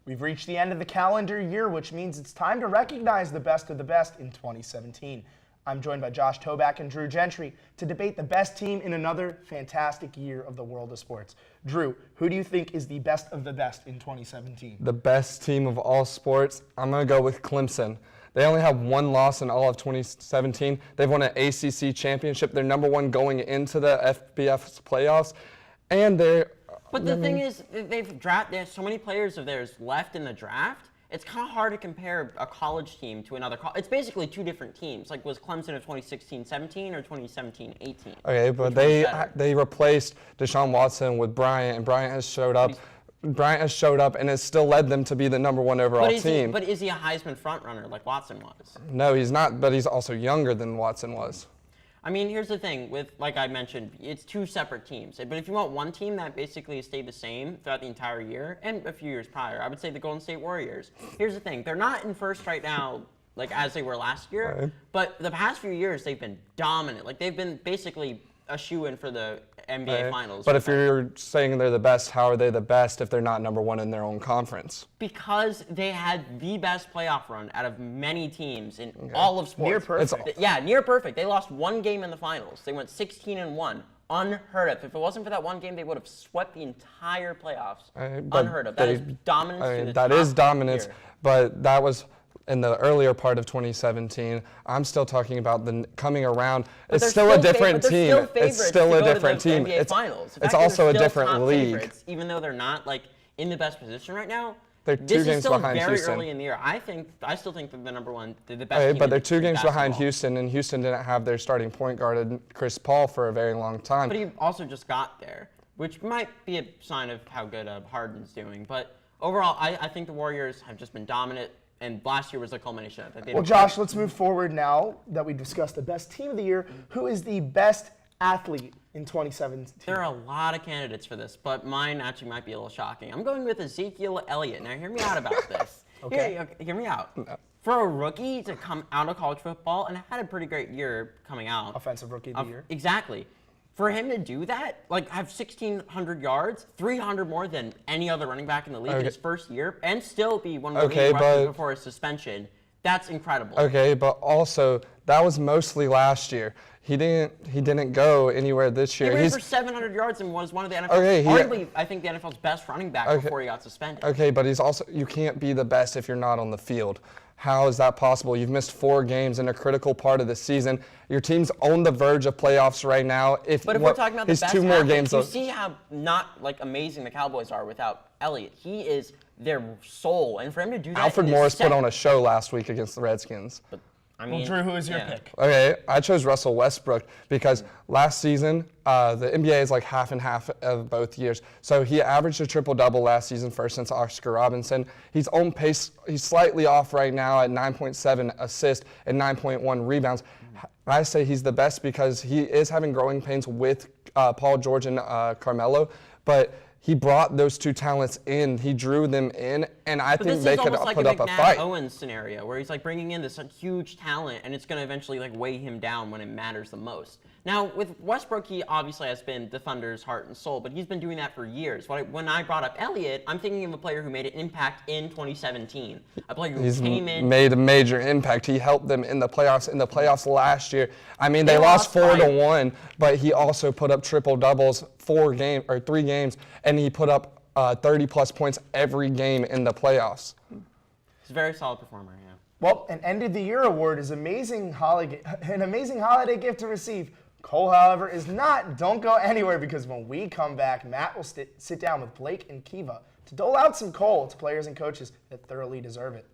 We've reached the end of the calendar year, which means it's time to recognize the best of the best in 2017. I'm joined by Josh Toback and Drew Gentry to debate the best team in another fantastic year of the world of sports. Drew, who do you think is the best of the best in 2017? The best team of all sports, I'm going to go with Clemson. They only have one loss in all of 2017. They've won an ACC championship. They're number one going into the FBS playoffs. And they're... But the thing is, they have so many players of theirs left in the draft. It's kind of hard to compare a college team to another college. It's basically two different teams. Like, was Clemson of 2016-17 or 2017-18? Okay, but they replaced Deshaun Watson with Bryant, and Bryant has showed up. Bryant has showed up and has still led them to be the number one overall team. But is he a Heisman frontrunner like Watson was? No, he's not, but he's also younger than Watson was. I mean, here's the thing. With, like I mentioned, it's two separate teams. But if you want one team that basically stayed the same throughout the entire year and a few years prior, I would say the Golden State Warriors. Here's the thing. They're not in first right now like as they were last year, right. But the past few years they've been dominant. Like, they've been basically a shoe-in for the NBA right. Finals. But if you're saying they're the best, how are they the best if they're not number one in their own conference? Because they had the best playoff run out of many teams in all of sports. Near perfect. Yeah, near perfect. They lost one game in the finals. They went 16-1. Unheard of. If it wasn't for that one game, they would have swept the entire playoffs. Unheard of. That is dominance. That is dominance, but that was in the earlier part of 2017. I'm still talking about the coming around. It's still a different team. It's still a different team. It's also a different league. Even though they're not like in the best position right now. They're two games behind Houston. This is still very early in the year. I still think they're the number one, they're the best team. But they're two games behind Houston, and Houston didn't have their starting point guard, Chris Paul, for a very long time. But he also just got there, which might be a sign of how good Harden's doing. But overall, I think the Warriors have just been dominant. And last year was the culmination of that. Well, Josh, let's move forward now that we discussed the best team of the year. Who is the best athlete in 2017? There are a lot of candidates for this, but mine actually might be a little shocking. I'm going with Ezekiel Elliott. Now, hear me out about this. Okay. Hear me out. No. For a rookie to come out of college football and had a pretty great year coming out. Offensive rookie of the year. Exactly. For him to do that, like have 1,600 yards, 300 more than any other running back in the league in his first year, and still be one of the leading rushers before his suspension, that's incredible. Okay, but also that was mostly last year. He didn't go anywhere this year. He ran for 700 yards and was one of the NFL's, arguably, I think, the NFL's best running back before he got suspended. Okay, but you can't be the best if you're not on the field. How is that possible? You've missed 4 games in a critical part of the season. Your team's on the verge of playoffs right now. But if we're talking about the best 2 more games, you see how not like amazing the Cowboys are without Elliott. He is their soul, and for him to do that. Alfred Morris put on a show last week against the Redskins. But, I mean, well, Drew, who is your pick? Okay, I chose Russell Westbrook because last season, the NBA is like half and half of both years. So he averaged a triple-double last season first since Oscar Robinson. He's on pace. He's slightly off right now at 9.7 assists and 9.1 rebounds. I say he's the best because he is having growing pains with Paul George and Carmelo, but he brought those two talents in. He drew them in, and I think they could put up a fight. Owens scenario where he's like bringing in this huge talent, and it's going to eventually like weigh him down when it matters the most. Now with Westbrook, he obviously has been the Thunder's heart and soul, but he's been doing that for years. When I brought up Elliott, I'm thinking of a player who made an impact in 2017. A player who came in, made a major impact. He helped them in the playoffs. In the playoffs last year, I mean, they lost 4-1, but he also put up triple doubles 3 games, and he put up 30-plus points every game in the playoffs. He's a very solid performer, yeah. Well, an End of the Year award is an amazing holiday gift to receive. Cole, however, is not. Don't go anywhere because when we come back, Matt will sit down with Blake and Kiva to dole out some Cole to players and coaches that thoroughly deserve it.